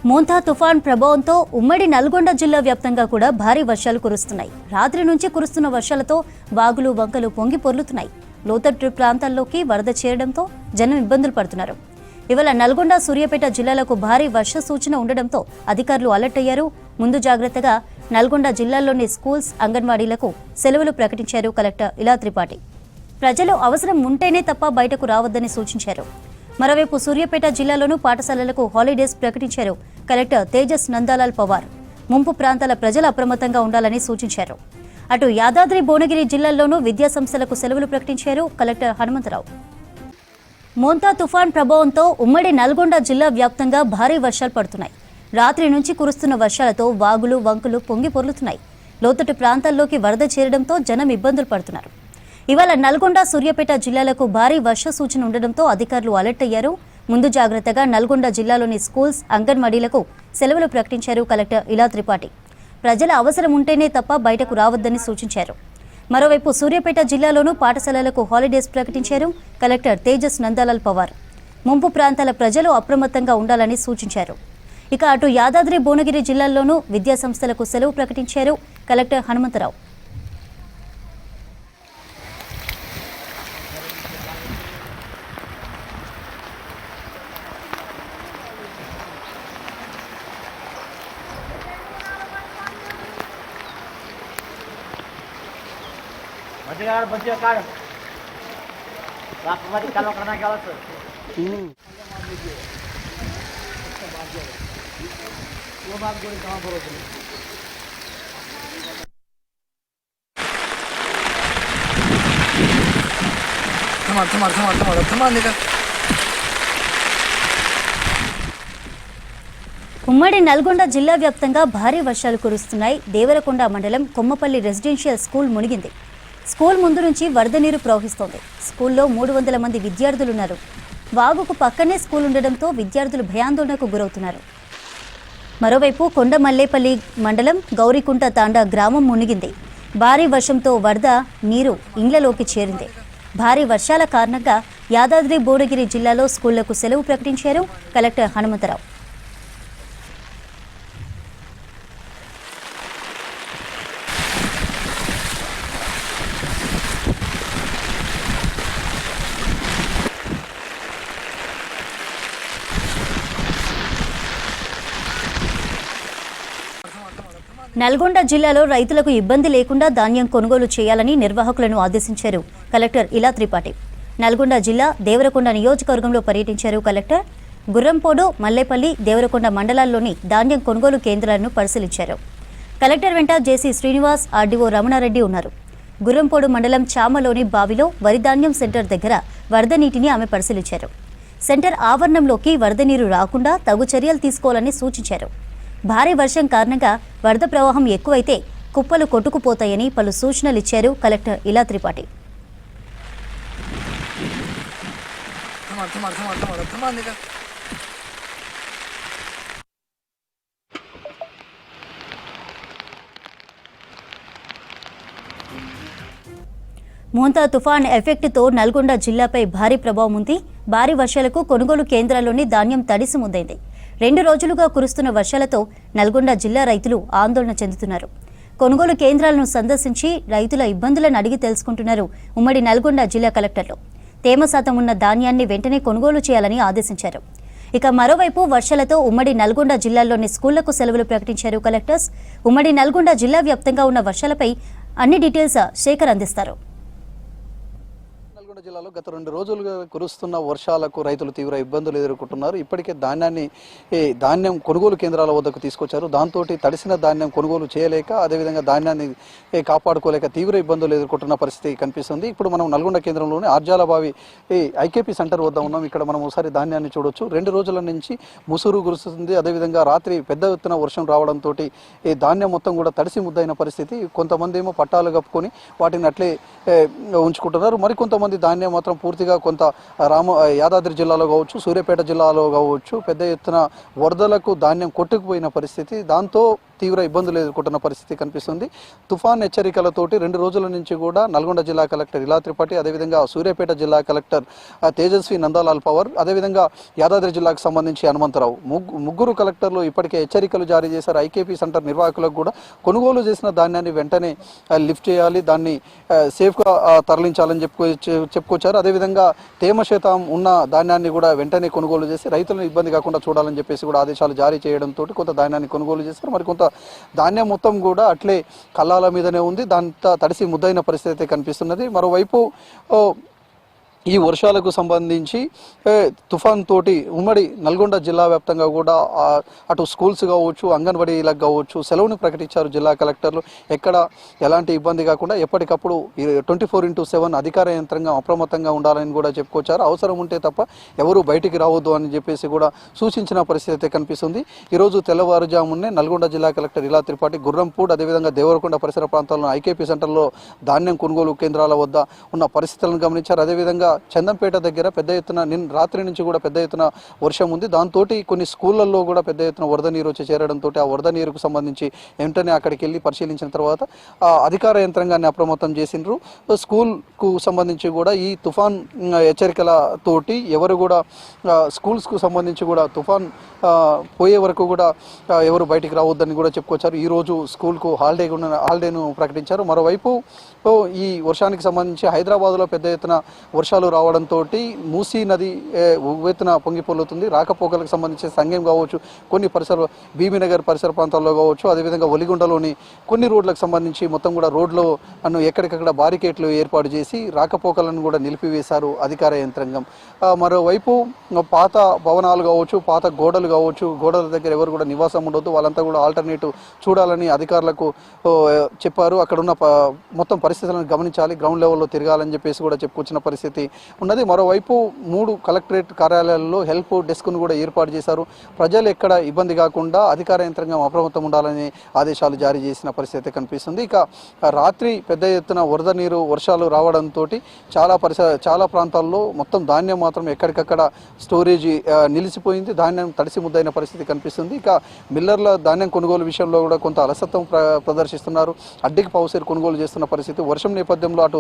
మోంతా తుఫాన్ ప్రభావంతో ఉమ్మడి నల్గొండ జిల్లా వ్యాప్తంగా కూడా భారీ వర్షాలు కురుస్తున్నాయి. రాత్రి నుంచి కురుస్తున్న వర్షాలతో వాగులు వంకలు పొంగి పొర్లుతున్నాయి. లోతట్టు ప్రాంతాల్లోకి వరద చేరడంతో జనం ఇబ్బందులు పడుతున్నారు. ఇవాళ నల్గొండ, సూర్యాపేట జిల్లాలకు భారీ వర్ష సూచన ఉండడంతో అధికారులు అలర్ట్ అయ్యారు. ముందు జాగ్రత్తగా నల్గొండ జిల్లాలోని స్కూల్స్, అంగన్వాడీలకు సెలవులు ప్రకటించారు కలెక్టర్ ఇలా త్రిపాఠి. ప్రజలు అవసరం ఉంటేనే తప్ప బయటకు రావద్దని సూచించారు. మరోవైపు సూర్యాపేట జిల్లాలోనూ పాఠశాలలకు హాలిడేస్ ప్రకటించారు కలెక్టర్ తేజస్ నందాలాల్ పవార్. ముంపు ప్రాంతాల ప్రజలు అప్రమత్తంగా ఉండాలని సూచించారు. అటు యాదాద్రి, భువనగిరి జిల్లాల్లోనూ విద్యాసంస్థలకు సెలవులు ప్రకటించారు కలెక్టర్ హనుమంతరావు. మోంతా తుఫాన్ ప్రభావంతో ఉమ్మడి నల్గొండ జిల్లా వ్యాప్తంగా భారీ వర్షాలు పడుతున్నాయి. రాత్రి నుంచి కురుస్తున్న వర్షాలతో వాగులు వంకలు పొంగి పొర్లుతున్నాయి. లోతట్టు ప్రాంతాల్లోకి వరద చేరడంతో జనం ఇబ్బందులు పడుతున్నారు. ఇవాళ నల్గొండ, సూర్యాపేట జిల్లాలకు భారీ వర్ష సూచన ఉండడంతో అధికారులు అలర్ట్ అయ్యారు. ముందు జాగ్రత్తగా నల్గొండ జిల్లాలోని స్కూల్స్, అంగన్వాడీలకు సెలవులు ప్రకటించారు కలెక్టర్ ఇలా త్రిపాఠి. ప్రజల అవసరం ఉంటేనే తప్ప బయటకు రావద్దని సూచించారు. మరోవైపు సూర్యాపేట జిల్లాలోనూ పాఠశాలలకు హాలిడేస్ ప్రకటించారు కలెక్టర్ తేజస్ నందాలాల్ పవార్. ముంపు ప్రాంతాల ప్రజలు అప్రమత్తంగా ఉండాలని సూచించారు. ఇక అటు యాదాద్రి, భువనగిరి జిల్లాల్లోనూ విద్యాసంస్థలకు సెలవు ప్రకటించారు కలెక్టర్ హనుమంతరావు. बच्चे कार्ड राष्ट्रपति चालू करना क्या सर वो बात कोई कहाँ पर होती है थमा लेगा। ఉమ్మడి నల్గొండ జిల్లా వ్యాప్తంగా భారీ వర్షాలు కురుస్తున్నాయి. దేవరకొండ మండలం కొమ్మపల్లి రెసిడెన్షియల్ స్కూల్ మునిగింది. స్కూల్ ముందు నుంచి వరద నీరు ప్రవహిస్తోంది. స్కూల్లో 300 మంది విద్యార్థులున్నారు. వాగుకు పక్కనే స్కూల్ ఉండడంతో విద్యార్థులు భయాందోళనకు గురవుతున్నారు. మరోవైపు కొండమల్లేపల్లి మండలం గౌరీకుంట తాండా గ్రామం మునిగింది. భారీ వర్షంతో వరద నీరు ఇండ్లలోకి చేరింది. భారీ వర్షాల కారణంగా యాదాద్రి, భువనగిరి జిల్లాలో స్కూళ్లకు సెలవు ప్రకటించారు కలెక్టర్ హనుమంతరావు. నల్గొండ జిల్లాలో రైతులకు ఇబ్బంది లేకుండా ధాన్యం కొనుగోలు చేయాలని నిర్వాహకులను ఆదేశించారు కలెక్టర్ ఇలా త్రిపాఠి. నల్గొండ జిల్లా దేవరకొండ నియోజకవర్గంలో పర్యటించారు కలెక్టర్. గుర్రంపోడు, మల్లేపల్లి, దేవరకొండ మండలాల్లోని ధాన్యం కొనుగోలు కేంద్రాలను పరిశీలించారు. కలెక్టర్ వెంట జేసీ శ్రీనివాస్, ఆర్డీఓ రమణారెడ్డి ఉన్నారు. గుర్రంపోడు మండలం చామలోని బావిలో వరి ధాన్యం సెంటర్ దగ్గర వరద నీటిని ఆమె పరిశీలించారు. సెంటర్ ఆవరణంలోకి వరద నీరు రాకుండా తగు చర్యలు తీసుకోవాలని సూచించారు. భారీ వర్షం కారణంగా వరద ప్రవాహం ఎక్కువైతే కుప్పలు కొట్టుకుపోతాయని పలు సూచనలు ఇచ్చారు కలెక్టర్ ఇలా త్రిపాఠి. మోంతా తుఫాన్ ఎఫెక్ట్తో నల్గొండ జిల్లాపై భారీ ప్రభావం ఉంది. భారీ వర్షాలకు కొనుగోలు కేంద్రాల్లోని ధాన్యం తడిసి ముద్దైంది. 2 రోజులుగా కురుస్తున్న వర్షాలతో నల్గొండ జిల్లా రైతులు ఆందోళన చెందుతున్నారు. కొనుగోలు కేంద్రాలను సందర్శించి రైతుల ఇబ్బందులను అడిగి తెలుసుకుంటున్నారు ఉమ్మడి నల్గొండ జిల్లా కలెక్టర్లు. తేమ శాతం ఉన్న ధాన్యాన్ని వెంటనే కొనుగోలు చేయాలని ఆదేశించారు. ఇక మరోవైపు వర్షాలతో ఉమ్మడి నల్గొండ జిల్లాలోని స్కూళ్లకు సెలవులు ప్రకటించారు కలెక్టర్స్. ఉమ్మడి నల్గొండ జిల్లా వ్యాప్తంగా ఉన్న వర్షాలపై అన్ని డీటెయిల్స్ శేఖర్ అందిస్తారు. నల్గొండ జిల్లాలో గత 2 రోజులుగా కురుస్తున్న వర్షాలకు రైతులు తీవ్ర ఇబ్బందులు ఎదుర్కొంటున్నారు. ఇప్పటికే ధాన్యం కొనుగోలు కేంద్రాల వద్దకు తీసుకొచ్చారు. దాంతో తడిసిన ధాన్యం కొనుగోలు చేయలేక, అదేవిధంగా ధాన్యాన్ని కాపాడుకోలేక తీవ్ర ఇబ్బందులు ఎదుర్కొంటున్న పరిస్థితి కనిపిస్తుంది. ఇప్పుడు మనం నల్గొండ కేంద్రంలోని ఆర్జాలబావి ఐకేపీ సెంటర్ వద్ద ఉన్నాం. ఇక్కడ మనం ఒకసారి ధాన్యాన్ని చూడొచ్చు. 2 రోజుల నుంచి ముసురు కురుస్తుంది. అదేవిధంగా రాత్రి పెద్ద ఎత్తున వర్షం రావడంతో ధాన్యం మొత్తం కూడా తడిసి ముద్దైన పరిస్థితి. కొంతమంది ఏమో పట్టాలు కప్పుకొని వాటిని అట్లే ఉంచుకుంటున్నారు. మరికొంతమంది ధాన్యం మాత్రం పూర్తిగా కొంత యాదాద్రి జిల్లాలో కావచ్చు, సూర్యాపేట జిల్లాలో కావచ్చు పెద్ద ఎత్తున వరదలకు ధాన్యం కొట్టుకుపోయిన పరిస్థితి. దాంతో తీవ్ర ఇబ్బందులు ఎదుర్కొంటున్న పరిస్థితి కనిపిస్తుంది. తుఫాన్ హెచ్చరికలతోటి 2 రోజుల నుంచి కూడా నల్గొండ జిల్లా కలెక్టర్ ఇలా త్రిపాఠి, అదేవిధంగా సూర్యాపేట జిల్లా కలెక్టర్ తేజస్వి నందాలాల్ పవర్, అదేవిధంగా యాదాద్రి జిల్లాకు సంబంధించి హనుమంతరావు ముగ్గురు కలెక్టర్లు ఇప్పటికే హెచ్చరికలు జారీ చేశారు. ఐకేపీ సెంటర్ నిర్వాహకులకు కూడా కొనుగోలు చేసిన ధాన్యాన్ని వెంటనే లిఫ్ట్ చేయాలి, దాన్ని సేఫ్గా తరలించాలని చెప్పుకొచ్చారు. అదేవిధంగా తేమ శాతం ఉన్న ధాన్యాన్ని కూడా వెంటనే కొనుగోలు చేసి రైతులను ఇబ్బంది కాకుండా చూడాలని చెప్పేసి కూడా ఆదేశాలు జారీ చేయడంతో కొంత ధాన్యాన్ని కొనుగోలు చేశారు. మరి కొంత ధాన్యం మొత్తం కూడా అట్లే కల్లాల మీదనే ఉంది, దాంతో తడిసి ముద్దైన పరిస్థితి అయితే కనిపిస్తున్నది. మరోవైపు ఈ వర్షాలకు సంబంధించి తుఫాన్ తోటి ఉమ్మడి నల్గొండ జిల్లా వ్యాప్తంగా కూడా అటు స్కూల్స్ కావచ్చు, అంగన్వాడీలకు కావచ్చు సెలవును ప్రకటించారు జిల్లా కలెక్టర్లు. ఎక్కడ ఎలాంటి ఇబ్బంది కాకుండా ఎప్పటికప్పుడు 24/7 అధికార యంత్రాంగం అప్రమత్తంగా ఉండాలని కూడా చెప్పుకొచ్చారు. అవసరం ఉంటే తప్ప ఎవరు బయటికి రావద్దు అని చెప్పేసి కూడా సూచించిన పరిస్థితి అయితే కనిపిస్తుంది. ఈరోజు తెల్లవారుజామునే నల్గొండ జిల్లా కలెక్టర్ ఇలా త్రిపాఠి గుర్రంపూడ్, అదేవిధంగా దేవరకొండ పరిసర ప్రాంతాల్లో ఐకేపీ సెంటర్లో ధాన్యం కొనుగోలు కేంద్రాల వద్ద ఉన్న పరిస్థితులను గమనించారు. అదేవిధంగా చందంపేట దగ్గర పెద్ద ఎత్తున రాత్రి నుంచి కూడా పెద్ద ఎత్తున వర్షం ఉంది. దాంతో కొన్ని స్కూళ్లలో కూడా పెద్ద ఎత్తున వరద నీరు వచ్చి చేరడంతో ఆ వరద నీరుకు సంబంధించి వెంటనే అక్కడికి వెళ్ళి పరిశీలించిన తర్వాత అధికార యంత్రాంగాన్ని అప్రమత్తం చేసిండ్రు. స్కూల్కు సంబంధించి కూడా ఈ తుఫాన్ హెచ్చరికలతోటి ఎవరు కూడా స్కూల్స్కు సంబంధించి కూడా తుఫాన్ పోయే వరకు కూడా ఎవరు బయటికి రావద్దని కూడా చెప్పుకొచ్చారు. ఈరోజు స్కూల్కు హాలిడేను ప్రకటించారు. మరోవైపు ఈ వర్షానికి సంబంధించి హైదరాబాద్లో పెద్ద ఎత్తున వర్షాలు రావడంతో మూసీ నది ఉవ్వెత్తున పొంగిపొల్లుతుంది. రాకపోకలకు సంబంధించి సంఘం కావచ్చు, కొన్ని భీమినగర్ పరిసర ప్రాంతాల్లో కావచ్చు, అదేవిధంగా ఒలిగొండలోని కొన్ని రోడ్లకు సంబంధించి మొత్తం కూడా రోడ్లో ఎక్కడికక్కడ బారికేట్లు ఏర్పాటు చేసి రాకపోకలను కూడా నిలిపివేశారు అధికార యంత్రాంగం. మరోవైపు పాత భవనాలు కావచ్చు, పాత గోడలు కావచ్చు, గోడల దగ్గర ఎవరు కూడా నివాసం ఉండొద్దు, వాళ్ళంతా కూడా ఆల్టర్నేటివ్ చూడాలని అధికారులకు చెప్పారు. అక్కడున్న మొత్తం పరిస్థితులను గమనించాలి, గ్రౌండ్ లెవెల్లో తిరగాలని చెప్పేసి కూడా చెప్పుకొచ్చిన పరిస్థితి ఉన్నది. మరోవైపు 3 కలెక్టరేట్ కార్యాలయాల్లో హెల్ప్ డెస్క్ను కూడా ఏర్పాటు చేశారు. ప్రజలు ఎక్కడ ఇబ్బంది కాకుండా అధికార యంత్రాంగం అప్రమత్తం ఉండాలని ఆదేశాలు జారీ చేసిన పరిస్థితి కనిపిస్తుంది. ఇక రాత్రి పెద్ద ఎత్తున వరద నీరు వర్షాలు రావడంతో చాలా ప్రాంతాల్లో మొత్తం ధాన్యం మాత్రం ఎక్కడికక్కడ స్టోరేజీ నిలిచిపోయింది, ధాన్యం తడిసి ముద్దైన పరిస్థితి కనిపిస్తుంది. ఇక మిల్లర్ల ధాన్యం కొనుగోలు విషయంలో కూడా కొంత అలసత్వం ప్రదర్శిస్తున్నారు. అడ్డికి పౌసేరు కొనుగోలు చేస్తున్న పరిస్థితి. వర్షం నేపథ్యంలో అటు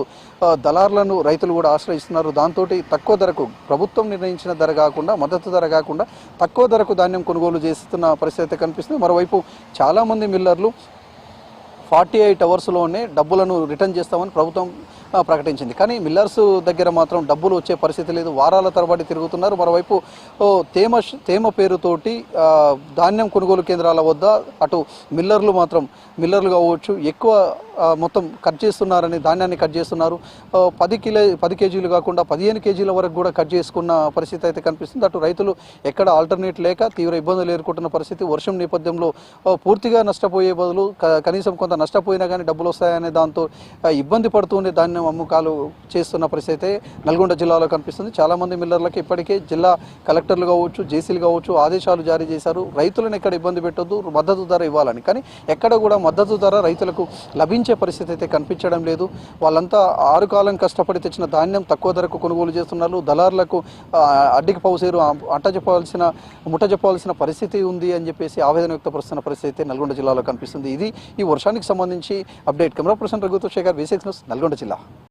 దళారులను రైతులు కూడా ఆశ్రయిస్తున్నారు. దాంతో తక్కువ ధరకు, ప్రభుత్వం నిర్ణయించిన ధర కాకుండా, మద్దతు ధర కాకుండా తక్కువ ధరకు ధాన్యం కొనుగోలు చేస్తున్న పరిస్థితి కనిపిస్తుంది. మరోవైపు చాలామంది మిల్లర్లు 48 అవర్స్లోనే డబ్బులను రిటర్న్ చేస్తామని ప్రభుత్వం ప్రకటించింది. కానీ మిల్లర్స్ దగ్గర మాత్రం డబ్బులు వచ్చే పరిస్థితి లేదు, వారాల తరబడి తిరుగుతున్నారు. మరోవైపు తేమ పేరుతోటి ధాన్యం కొనుగోలు కేంద్రాల వద్ద అటు మిల్లర్లు కావచ్చు ఎక్కువ మొత్తం కట్ చేస్తున్నారని, ధాన్యాన్ని కట్ చేస్తున్నారు. 10 కేజీలు కాకుండా 15 కేజీల వరకు కూడా కట్ చేసుకున్న పరిస్థితి అయితే కనిపిస్తుంది. అటు రైతులు ఎక్కడ ఆల్టర్నేట్ లేక తీవ్ర ఇబ్బందులు ఎదుర్కొంటున్న పరిస్థితి. వర్షం నేపథ్యంలో పూర్తిగా నష్టపోయే బదులు కనీసం కొంత నష్టపోయినా కానీ డబ్బులు వస్తాయనే దాంతో ఇబ్బంది పడుతూనే ధాన్యం అమ్మకాలు చేస్తున్న పరిస్థితి నల్గొండ జిల్లాలో కనిపిస్తుంది. చాలామంది మిల్లర్లకు ఇప్పటికే జిల్లా కలెక్టర్లు కావచ్చు, జేసీలు కావచ్చు ఆదేశాలు జారీ చేశారు, రైతులను ఎక్కడ ఇబ్బంది పెట్టొద్దు, మద్దతు ధర ఇవ్వాలని. కానీ ఎక్కడ కూడా మద్దతు ధర రైతులకు లభించే పరిస్థితి అయితే కనిపించడం లేదు. వాళ్ళంతా 6 కాలం కష్టపడి తెచ్చిన ధాన్యం తక్కువ ధరకు కొనుగోలు చేస్తున్నారు. దళారులకు అడ్డికి పౌసేరు ముట్ట చెప్పాల్సిన పరిస్థితి ఉంది అని చెప్పేసి ఆవేదన వ్యక్తపరుస్తున్న పరిస్థితి నల్గొండ జిల్లాలో కనిపిస్తుంది. ఇది ఈ వర్షానికి సంబంధించి అప్డేట్. కెమెరా పర్సన్ రఘుతో శేఖర్, V6 న్యూస్, నల్గొండ జిల్లా.